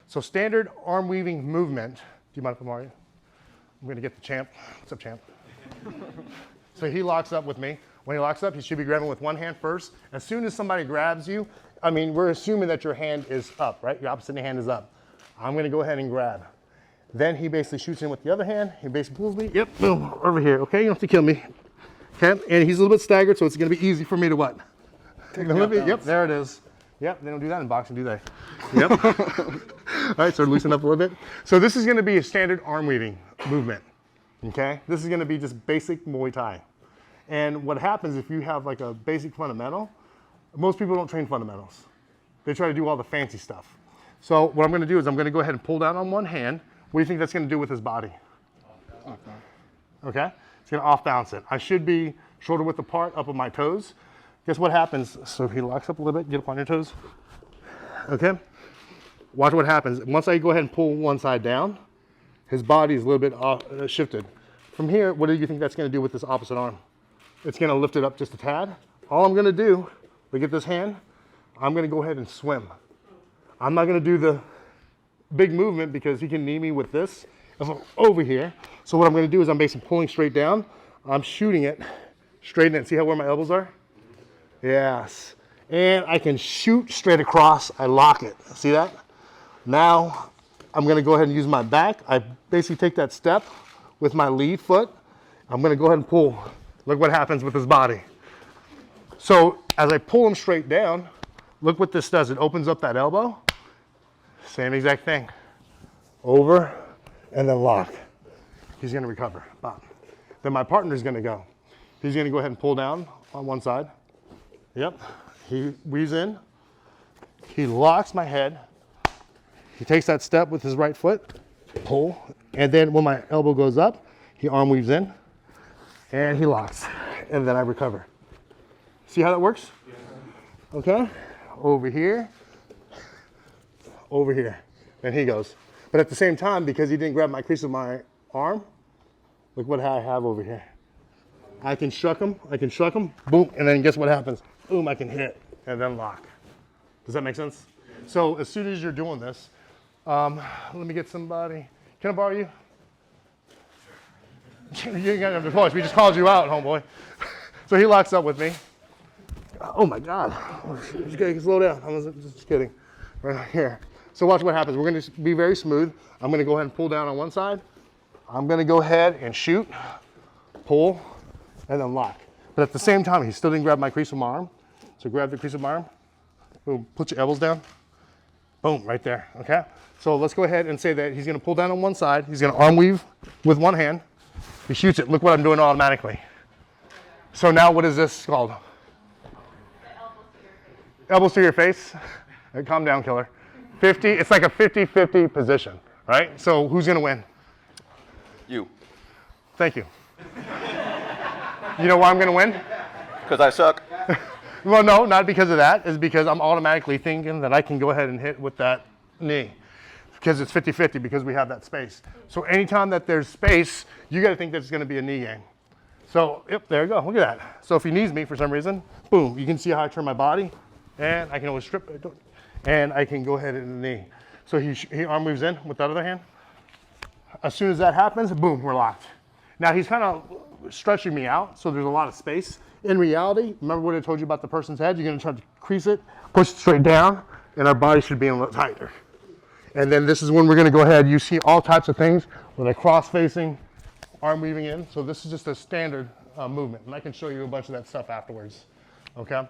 So standard arm weaving movement. Do you mind if I'm Mario? I'm gonna get the champ. What's up, champ? So he locks up with me. When he locks up, he should be grabbing with one hand first. As soon as somebody grabs you, I mean, we're assuming that your hand is up, right? Your opposite hand is up. I'm gonna go ahead and grab. Then he basically shoots in with the other hand. He basically pulls me, yep, boom, over here, okay? You don't have to kill me, okay? And he's a little bit staggered, so it's gonna be easy for me to what? Yep, there it is. Yep, they don't do that in boxing, do they? Yep. All right, so loosen up a little bit. So this is gonna be a standard arm weaving movement, okay? This is gonna be just basic Muay Thai. And what happens if you have like a basic fundamental, most people don't train fundamentals. They try to do all the fancy stuff. So what I'm gonna do is I'm gonna go ahead and pull down on one hand. What do you think that's gonna do with his body? Okay, it's gonna off balance it. I should be shoulder width apart up on my toes. Guess what happens? So if he locks up a little bit, get up on your toes. Okay, watch what happens. Once I go ahead and pull one side down, his body is a little bit off, shifted. From here, what do you think that's gonna do with this opposite arm? It's gonna lift it up just a tad. All I'm gonna do, look at this hand, I'm gonna go ahead and swim. I'm not gonna do the big movement because he can knee me with this if I'm over here. So what I'm gonna do is I'm basically pulling straight down. I'm shooting it straight in. See how where my elbows are? Yes. And I can shoot straight across. I lock it. See that? Now I'm gonna go ahead and use my back. I basically take that step with my lead foot. I'm gonna go ahead and pull. Look what happens with his body. So as I pull him straight down, look what this does. It opens up that elbow. Same exact thing. Over and then lock. He's gonna recover. Bop. Then my partner's gonna go. He's gonna go ahead and pull down on one side. Yep. He weaves in. He locks my head. He takes that step with his right foot. Pull. And then when my elbow goes up, he arm weaves in. And he locks. And then I recover. See how that works? Okay. Over here. Over here, and he goes. But at the same time, because he didn't grab my crease of my arm, look what I have over here. I can shuck him, boom, and then guess what happens? Boom, I can hit, and then lock. Does that make sense? So as soon as you're doing this, let me get somebody. Can I borrow you? You ain't got to voice. We just called you out, homeboy. So he locks up with me. Oh my God. Just kidding, slow down. I was just kidding. Right here. So watch what happens. We're going to be very smooth. I'm going to go ahead and pull down on one side. I'm going to go ahead and shoot, pull, and then lock. But at the same time, he still didn't grab my crease of my arm. So grab the crease of my arm. Boom, put your elbows down. Boom, right there, okay? So let's go ahead and say that he's going to pull down on one side. He's going to arm weave with one hand. He shoots it. Look what I'm doing automatically. So now what is this called? Elbows to your face. Calm down, killer. 50, it's like a 50-50 position, right? So who's gonna win? You. Thank you. You know why I'm gonna win? Because I suck. Well, no, not because of that. It's because I'm automatically thinking that I can go ahead and hit with that knee. Because it's 50-50 because we have that space. So anytime that there's space, you gotta think that it's gonna be a knee game. So, yep, there you go, look at that. So if he knees me for some reason, boom, you can see how I turn my body, and I can always strip it. And I can go ahead and knee. So he arm weaves in with that other hand. As soon as that happens, boom, we're locked. Now he's kind of stretching me out, so there's a lot of space. In reality, remember what I told you about the person's head? You're gonna try to crease it, push it straight down, and our body should be a little tighter. And then this is when we're gonna go ahead, you see all types of things with a cross-facing, arm weaving in. So this is just a standard movement, and I can show you a bunch of that stuff afterwards, okay?